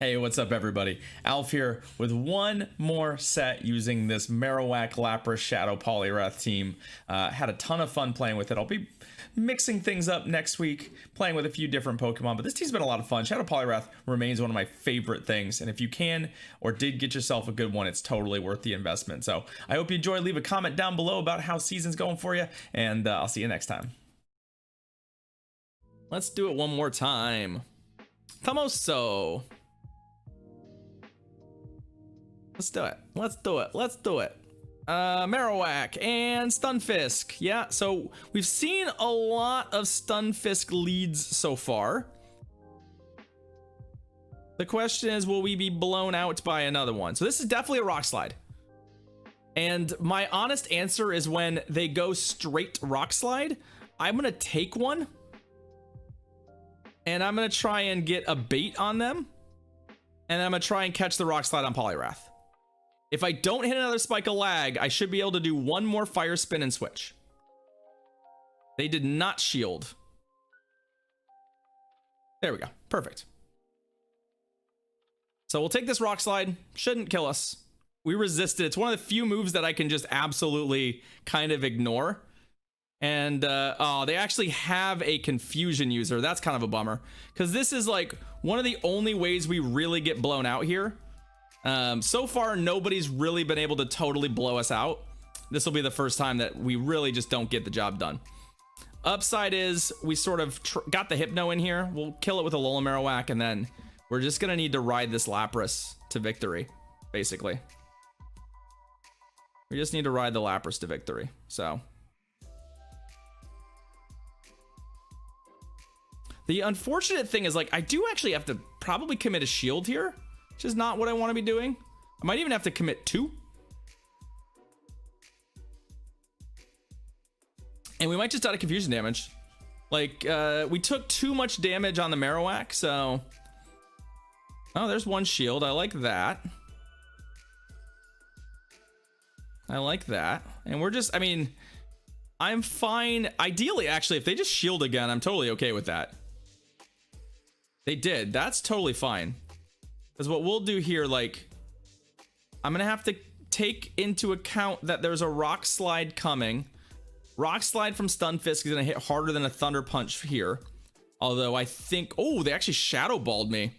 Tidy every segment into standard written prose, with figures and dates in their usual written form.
Hey, what's up everybody? Alf here with one more set using this Marowak Lapras Shadow Poliwrath team. Had a ton of fun playing with it. I'll be mixing things up next week, playing with a few different Pokemon, but this team's been a lot of fun. Shadow Poliwrath remains one of my favorite things, and if you can or did get yourself a good one, it's totally worth the investment. So I hope you enjoy. Leave a comment down below about how season's going for you, and I'll see you next time. Let's do it one more time. Famoso. Let's do it. Let's do it. Let's do it. Marowak and Stunfisk. Yeah, so we've seen a lot of Stunfisk leads so far. The question is, will we be blown out by another one? So this is definitely a rock slide. And my honest answer is when they go straight rock slide, I'm going to take one. And I'm going to try and get a bait on them. And I'm going to try and catch the rock slide on Poliwrath. If I don't hit another spike of lag, I should be able to do one more fire spin and switch. They did not shield. There we go. Perfect. So we'll take this rock slide. Shouldn't kill us. We resisted. It's one of the few moves that I can just absolutely kind of ignore. And oh, they actually have a confusion user. That's kind of a bummer, because this is like one of the only ways we really get blown out here. So far, nobody's really been able to totally blow us out. This will be the first time that we really just don't get the job done. Upside is we sort of got the Hypno in here. We'll kill it with a Alola Marowak, and then we're just gonna need to ride this Lapras to victory, basically. We just need to ride the Lapras to victory. So the unfortunate thing is, like, I do actually have to probably commit a shield here, which is not what I want to be doing. I might even have to commit 2. And we might just die to confusion damage. Like, we took too much damage on the Marowak, so... Oh, there's one shield. I like that. I like that. And we're just, I mean, I'm fine. Ideally, actually, if they just shield again, I'm totally okay with that. They did. That's totally fine. Because what we'll do here, like, I'm going to have to take into account that there's a rock slide coming. Rock slide from Stunfisk is going to hit harder than a Thunder Punch here. Although I think, oh, they actually Shadow Balled me.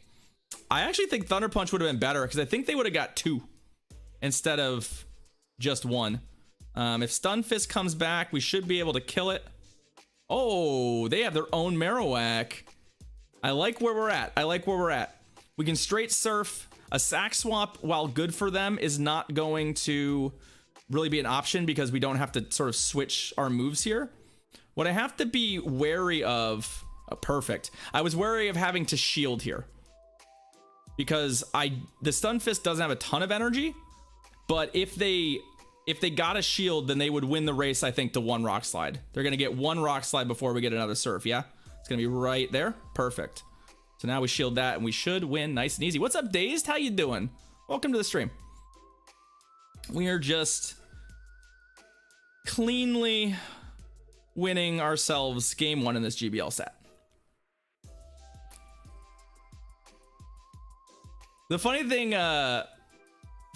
I actually think Thunder Punch would have been better, because I think they would have got 2 instead of just 1. If Stunfisk comes back, we should be able to kill it. Oh, they have their own Marowak. I like where we're at. I like where we're at. We can straight surf. A sack swap, while good for them, is not going to really be an option because we don't have to sort of switch our moves here. What I have to be wary of... perfect. I was wary of having to shield here, because the Stunfisk doesn't have a ton of energy, but if they got a shield, then they would win the race, I think, to 1 rock slide. They're going to get 1 rock slide before we get another surf, yeah? It's going to be right there. Perfect. So now we shield that, and we should win nice and easy. What's up, Dazed? How you doing? Welcome to the stream. We are just cleanly winning ourselves game 1 in this GBL set. The funny thing,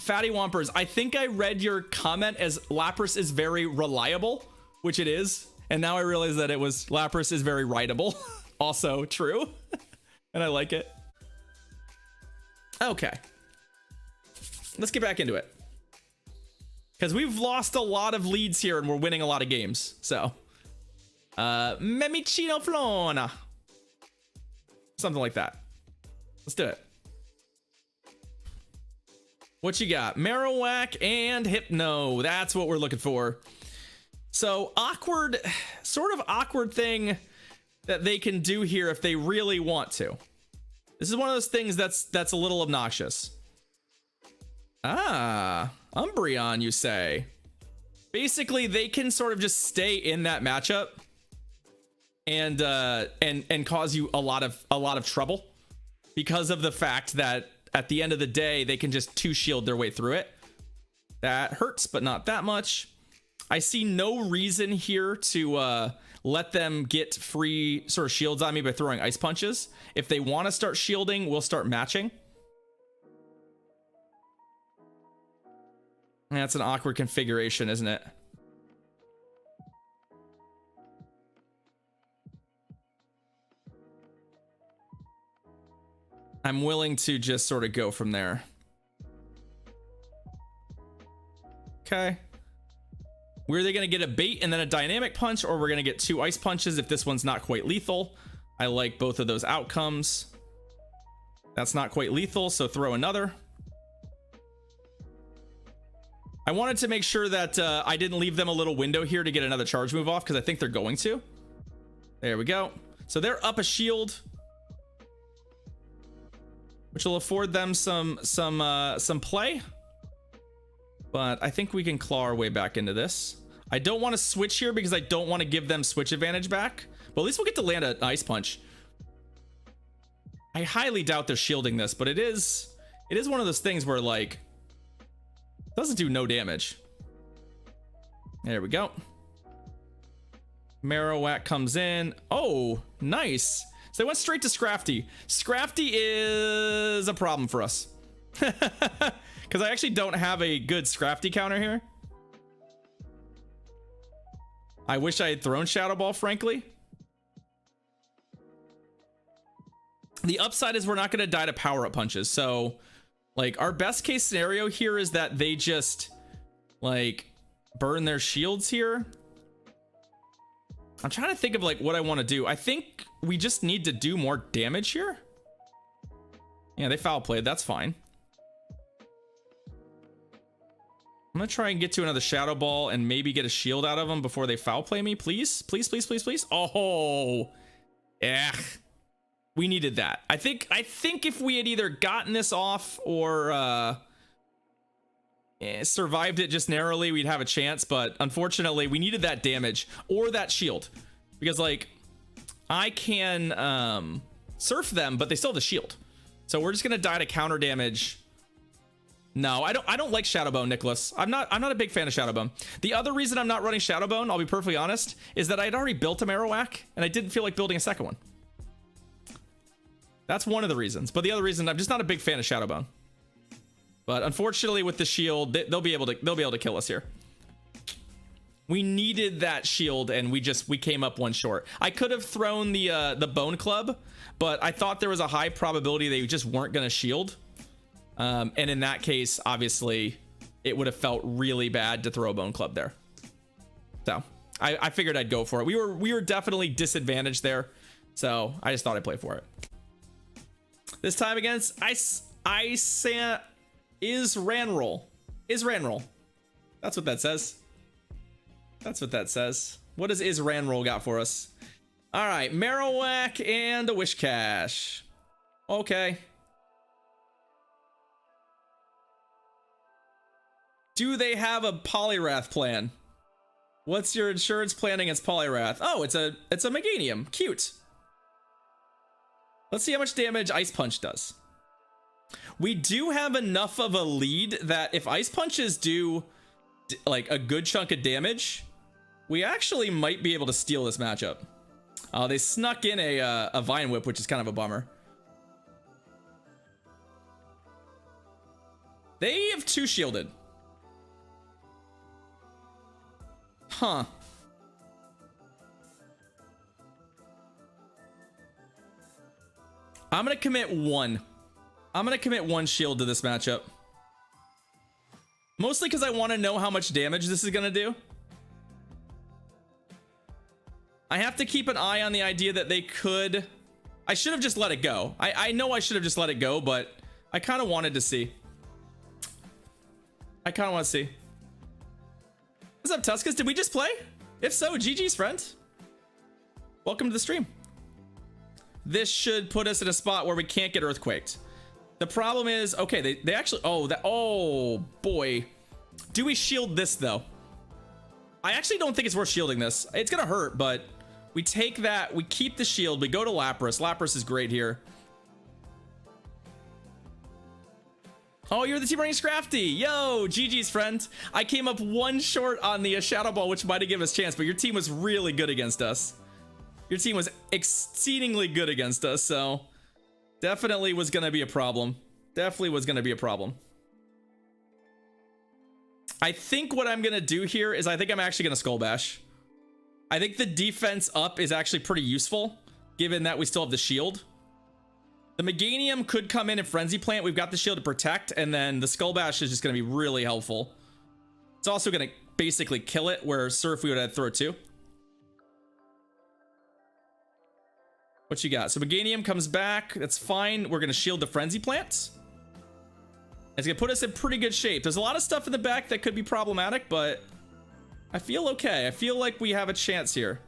Fatty Wompers, I think I read your comment as Lapras is very reliable, which it is. And now I realize that it was Lapras is very rideable. Also true. And I like it. Okay. Let's get back into it. Because we've lost a lot of leads here and we're winning a lot of games. So. Memichino Flona. Something like that. Let's do it. What you got? Marowak and Hypno. That's what we're looking for. So awkward, sort of awkward thing that they can do here if they really want to. This is one of those things that's a little obnoxious. Ah, Umbreon, you say. Basically, they can sort of just stay in that matchup and cause you a lot of trouble, because of the fact that at the end of the day, they can just 2 shield their way through it. That hurts, but not that much. I see no reason here to let them get free sort of shields on me by throwing ice punches. If they want to start shielding, we'll start matching. That's an awkward configuration, isn't it? I'm willing to just sort of go from there. Okay. We're either going to get a bait and then a dynamic punch, or we're going to get 2 ice punches if this one's not quite lethal. I like both of those outcomes. That's not quite lethal, so throw another. I wanted to make sure that I didn't leave them a little window here to get another charge move off, because I think they're going to. There we go. So they're up a shield, which will afford them some play. But I think we can claw our way back into this. I don't want to switch here because I don't want to give them switch advantage back. But at least we'll get to land an ice punch. I highly doubt they're shielding this, but it is one of those things where, like, it doesn't do no damage. There we go. Marowak comes in. Oh, nice. So they went straight to Scrafty. Scrafty is a problem for us. Because I actually don't have a good Scrafty counter here. I wish I had thrown Shadow Ball, frankly. The upside is we're not going to die to power-up punches. So, like, our best case scenario here is that they just, like, burn their shields here. I'm trying to think of, like, what I want to do. I think we just need to do more damage here. Yeah, they foul played. That's fine. I'm gonna try and get to another Shadow Ball and maybe get a shield out of them before they foul play me. Please, please, please, please, please. Oh, yeah. We needed that. I think if we had either gotten this off or survived it just narrowly, we'd have a chance. But unfortunately, we needed that damage or that shield, because, like, I can surf them, but they still have the shield. So we're just gonna die to counter damage. No, I don't like Shadowbone, Nicholas. I'm not a big fan of Shadowbone. The other reason I'm not running Shadowbone, I'll be perfectly honest, is that I'd already built a Marowak and I didn't feel like building a second one. That's one of the reasons. But the other reason, I'm just not a big fan of Shadowbone. But unfortunately, with the shield, they'll be able to kill us here. We needed that shield, and we came up one short. I could have thrown the Bone Club, but I thought there was a high probability they just weren't going to shield. And in that case, obviously, it would have felt really bad to throw a Bone Club there. So I figured I'd go for it. We were definitely disadvantaged there, so I just thought I'd play for it. This time against Ranroll. Is Ranroll. That's what that says. That's what that says. What does Is Ranroll got for us? All right, Marowak and a Whiscash. Okay. Do they have a Poliwrath plan? What's your insurance plan against Poliwrath? Oh, it's a Meganium. Cute. Let's see how much damage Ice Punch does. We do have enough of a lead that if Ice Punches do like a good chunk of damage, we actually might be able to steal this matchup. They snuck in a Vine Whip, which is kind of a bummer. They have 2 shielded. Huh. I'm gonna commit 1. I'm gonna commit 1 shield to this matchup. Mostly because I want to know how much damage this is gonna do. I have to keep an eye on the idea that they could... I should have just let it go. I know I should have just let it go, but I kind of wanted to see. I kind of want to see. What's up, Tuscus? Did we just play? If so, GG's, friend. Welcome to the stream. This should put us in a spot where we can't get earthquaked. The problem is, okay, they actually, oh boy. Do we shield this though? I actually don't think it's worth shielding this. It's gonna hurt, but we take that, we keep the shield, we go to Lapras. Lapras is great here. Oh, you're the team running Scrafty. Yo, GG's, friend. I came up 1 short on the Shadow Ball, which might have given us a chance, but your team was really good against us. Your team was exceedingly good against us, so definitely was going to be a problem. Definitely was going to be a problem. I think what I'm gonna do here is I think I'm actually gonna Skull Bash. I think the defense up is actually pretty useful, given that we still have the shield. The Meganium could come in and Frenzy Plant. We've got the shield to protect, and then the Skull Bash is just gonna be really helpful. It's also gonna basically kill it, where Surf we would have throw 2. What you got? So Meganium comes back. That's fine. We're gonna shield the Frenzy Plants. It's gonna put us in pretty good shape. There's a lot of stuff in the back that could be problematic, but I feel okay. I feel like we have a chance here.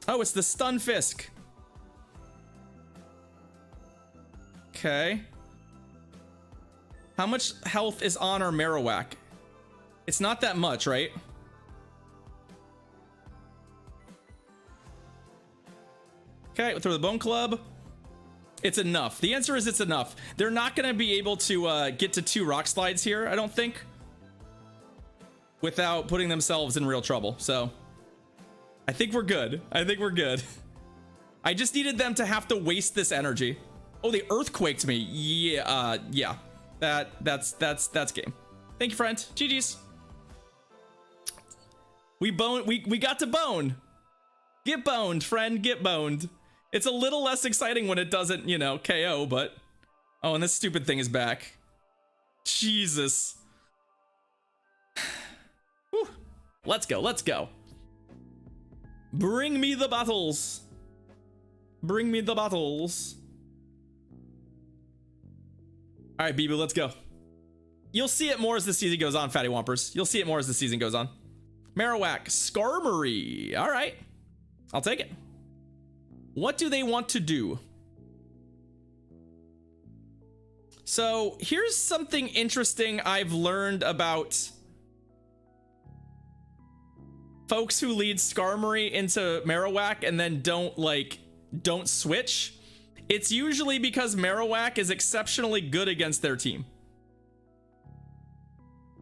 Oh, it's the Stunfisk. Okay. How much health is on our Marowak? It's not that much, right? Okay, we'll throw the Bone Club. It's enough. The answer is it's enough. They're not going to be able to get to 2 Rock Slides here, I don't think, without putting themselves in real trouble. So I think we're good. I think we're good. I just needed them to have to waste this energy. Oh, they earthquaked me. Yeah, yeah. That's game. Thank you, friend. GG's. We got to bone. Get boned, friend. Get boned. It's a little less exciting when it doesn't, you know, KO, but... Oh, and this stupid thing is back. Jesus. Whew. Let's go, let's go. Bring me the bottles. Bring me the bottles. All right, Bibu, let's go. You'll see it more as the season goes on, Fatty Wompers. You'll see it more as the season goes on. Marowak, Skarmory. All right, I'll take it. What do they want to do? So here's something interesting I've learned about folks who lead Skarmory into Marowak and then don't switch. It's usually because Marowak is exceptionally good against their team.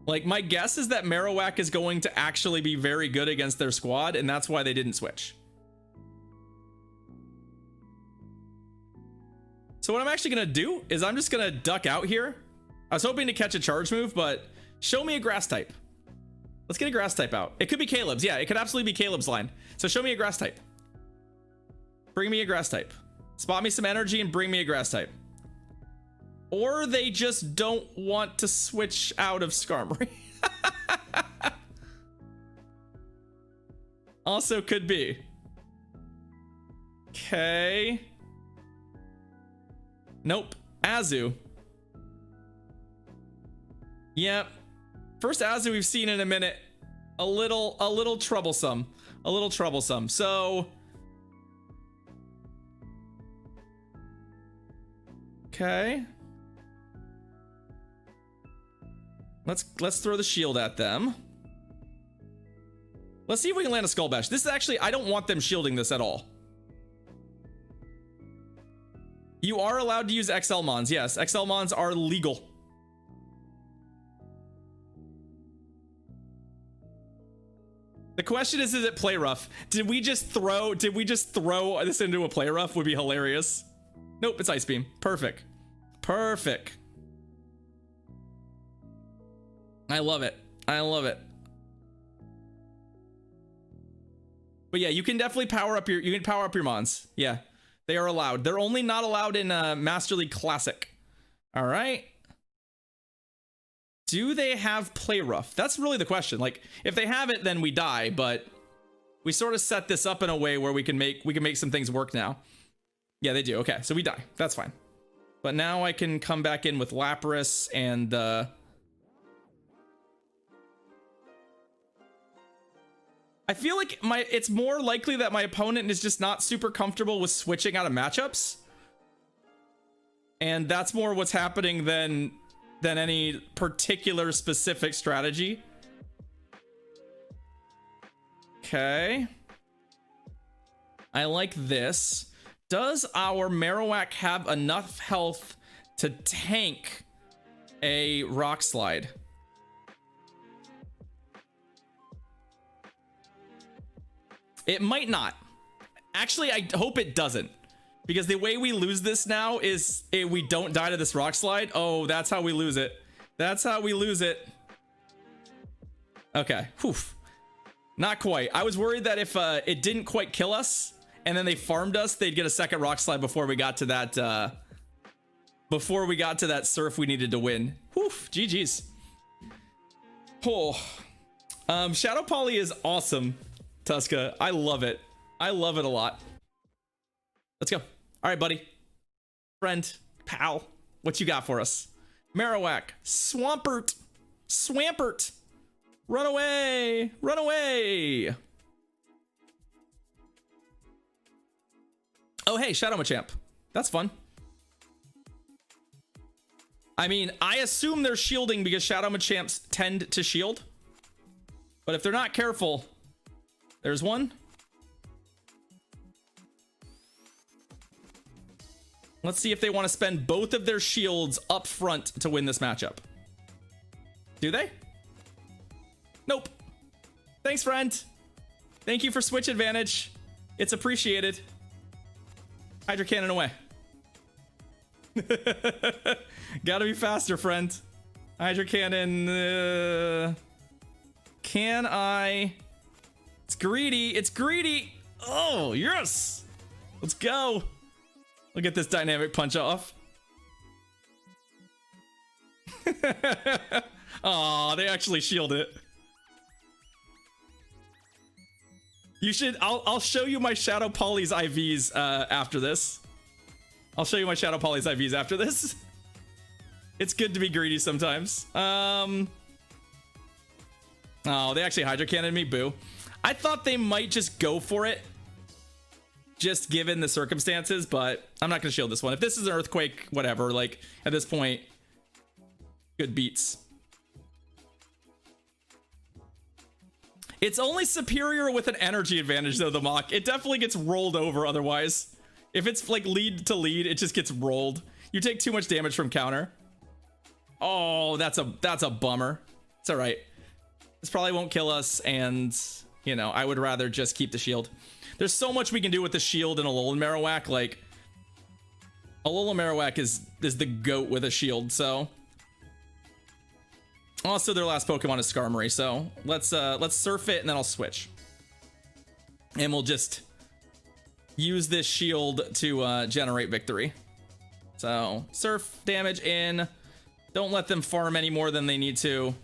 Like, my guess is that Marowak is going to actually be very good against their squad, and that's why they didn't switch. So what I'm actually gonna do is I'm just gonna duck out here. I was hoping to catch a charge move, but show me a grass type. Let's get a grass type out. It could be Caleb's. Yeah, it could absolutely be Caleb's line. So show me a grass type. Bring me a grass type. Spot me some energy and bring me a grass type. Or they just don't want to switch out of Skarmory. Also could be. Okay. Nope. Azu. Yep. First Azu we've seen in a minute. A little troublesome. A little troublesome. So okay. Let's throw the shield at them. Let's see if we can land a Skull Bash. This is actually, I don't want them shielding this at all. You are allowed to use XL Mons. Yes, XL Mons are legal. The question is it play rough? Did we just throw this into a play rough? Would be hilarious. Nope, it's Ice Beam. Perfect. Perfect. I love it. I love it. But yeah, you can definitely power up your Mons. Yeah. They are allowed. They're only not allowed in Master League Classic. All right. Do they have play rough? That's really the question. Like, if they have it, then we die. But we sort of set this up in a way where we can make some things work now. Yeah, they do. Okay, so we die. That's fine. But now I can come back in with Lapras and I feel like it's more likely that my opponent is just not super comfortable with switching out of matchups. And that's more what's happening than any particular specific strategy. Okay. I like this. Does our Marowak have enough health to tank a Rock Slide? It might not. Actually, I hope it doesn't. Because the way we lose this now is we don't die to this Rock Slide. Oh, that's how we lose it. That's how we lose it. Okay. Whew. Not quite. I was worried that if it didn't quite kill us and then they farmed us, they'd get a second rock slide before we got to that surf we needed to win. Whew. GG's. Oh. Shadow Poly is awesome, Tuska. I love it. I love it a lot. Let's go. All right, buddy. Friend. Pal. What you got for us? Marowak. Swampert. Swampert. Run away. Run away. Oh, hey, Shadow Machamp. That's fun. I mean, I assume they're shielding because Shadow Machamps tend to shield. But if they're not careful, there's one. Let's see if they want to spend both of their shields up front to win this matchup. Do they? Nope. Thanks, friend. Thank you for switch advantage. It's appreciated. Hydro Cannon away. Gotta be faster, friend. Hydro Cannon. Can I? It's greedy. It's greedy. Oh, yes. Let's go. Look at this dynamic punch off. Oh, they actually shielded it. You should. I'll show you my Shadow Poly's IVs after this. I'll show you my Shadow Poly's IVs after this. It's good to be greedy sometimes. Oh, they actually Hydro Cannoned me. Boo. I thought they might just go for it, just given the circumstances, but I'm not gonna shield this one. If this is an Earthquake, whatever, like at this point, good beats. It's only superior with an energy advantage though, the Mach. It definitely gets rolled over otherwise. If it's like lead to lead, it just gets rolled. You take too much damage from counter. Oh, that's a bummer. It's all right. This probably won't kill us, and you know, I would rather just keep the shield. There's so much we can do with the shield in Alolan Marowak. Like, Alolan Marowak is the GOAT with a shield, so. Also, their last Pokemon is Skarmory, so let's surf it and then I'll switch. And we'll just use this shield to generate victory. So, surf damage in. Don't let them farm any more than they need to.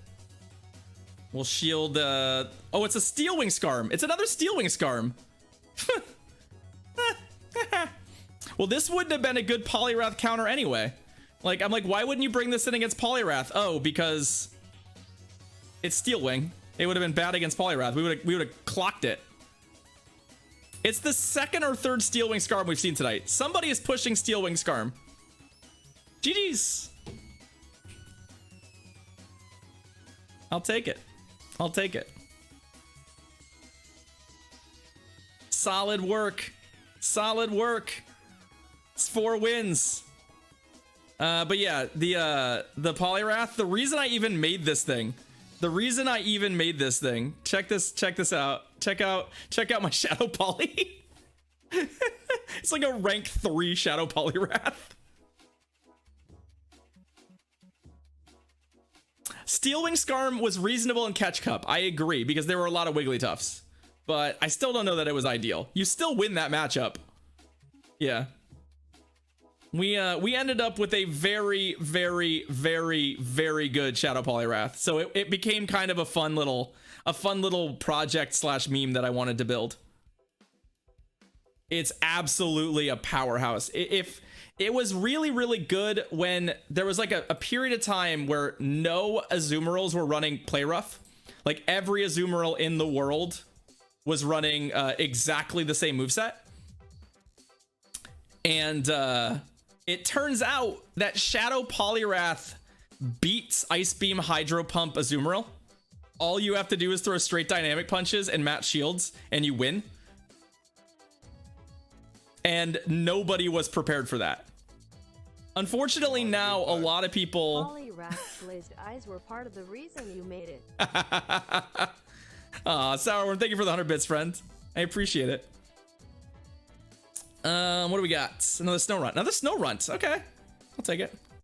We'll shield, oh, it's a Steel Wing Skarm. It's another Steel Wing Skarm. Well, this wouldn't have been a good Poliwrath counter anyway. Like, I'm like, why wouldn't you bring this in against Poliwrath? Oh, because it's Steel Wing. It would have been bad against Poliwrath. We would have clocked it. It's the second or third Steel Wing Skarm we've seen tonight. Somebody is pushing Steel Wing Skarm. GG's. I'll take it. I'll take it. Solid work. Solid work. It's 4 wins. But yeah, the Poliwrath, the reason I even made this thing, check this out. Check out my Shadow Poly. It's like a rank 3 Shadow Poliwrath. Steel Wing Skarm was reasonable in Catch Cup. I agree, because there were a lot of Wigglytuffs. But I still don't know that it was ideal. You still win that matchup. Yeah. We ended up with a very, very, very, very good Shadow Poliwrath. So it became kind of a fun little project slash meme that I wanted to build. It's absolutely a powerhouse. If it was really, really good when there was like a period of time where no Azumarils were running Play Rough. Like every Azumarill in the world was running exactly the same moveset. And it turns out that Shadow Poliwrath beats Ice Beam Hydro Pump Azumarill. All you have to do is throw straight dynamic punches and match shields, and you win. And nobody was prepared for that. Unfortunately, now a lot of people. Poliwrath's glazed eyes were part of the reason you made it. Sourworm, thank you for the 100 bits, friend. I appreciate it. What do we got? Another Snow Runt. Another Snow Runt. Okay, I'll take it.